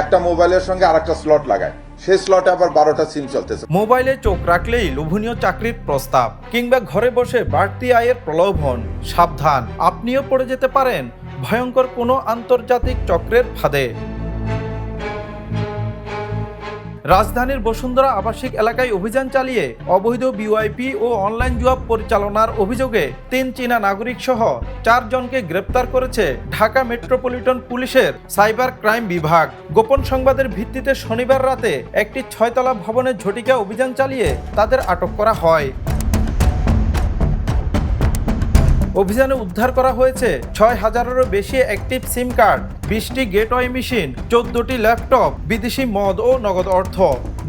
একটা মোবাইলের সঙ্গে আরেকটা স্লট লাগায়, সেই স্লটে আবার 12টা সিম চলতেছে। মোবাইলে চোখ রাখলেই লোভনীয় চাকরির প্রস্তাব কিংবা ঘরে বসে বাড়তি আয়ের প্রলোভন। সাবধান, আপনিও পড়ে যেতে পারেন ভয়ঙ্কর কোনো আন্তর্জাতিক চক্রের ফাঁদে। রাজধানীর বসুন্ধরা আবাসিক এলাকায় অভিযান চালিয়ে অবৈধ বিওআইপি ও অনলাইন জুয়া পরিচালনার অভিযোগে 3 চীনা নাগরিক সহ 4 জনকে গ্রেপ্তার করেছে ঢাকা মেট্রোপলিটন পুলিশের সাইবার ক্রাইম বিভাগ। গোপন সংবাদের ভিত্তিতে শনিবার রাতে একটি 6তলা ভবনে ঝটিকা অভিযান চালিয়ে তাদের আটক করা হয়। অভিযানে উদ্ধার করা হয়েছে 6000-এরও বেশি অ্যাক্টিভ সিম কার্ড, 20টি গেটওয়ে মেশিন, 14টি ল্যাপটপ, বিদেশি মদ ও নগদ অর্থ।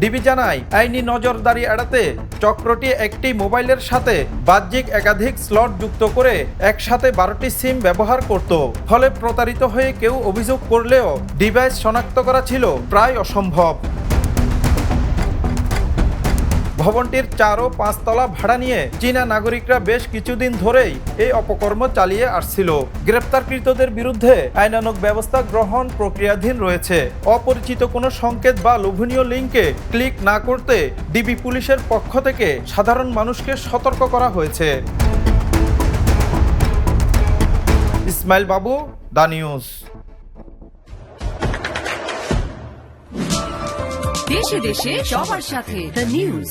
ডিবি জানায়, আইনি নজরদারি এড়াতে চক্রটি একটি মোবাইলের সাথে বাহ্যিক একাধিক স্লট যুক্ত করে একসাথে 12টি সিম ব্যবহার করত। ফলে প্রতারিত হয়ে কেউ অভিযোগ করলেও ডিভাইস শনাক্ত করা ছিল প্রায় অসম্ভব। ভবনটির 4 ও 5 তলা ভাড়া নিয়ে চীনা নাগরিকরা বেশ কিছুদিন ধরেই এই অপকর্ম চালিয়ে আসছিল। গ্রেপ্তারকৃতদের বিরুদ্ধে আইনানুগ ব্যবস্থা গ্রহণ প্রক্রিয়াধীন রয়েছে। অপরিচিত কোনো সংকেত বা লোভনীয় লিঙ্কে ক্লিক না করতে ডিবি পুলিশের পক্ষ থেকে সাধারণ মানুষকে সতর্ক করা হয়েছে। ইসমাইল বাবু, দা নিউজ। দেশে দেশে সবার সাথে দ্য নিউজ।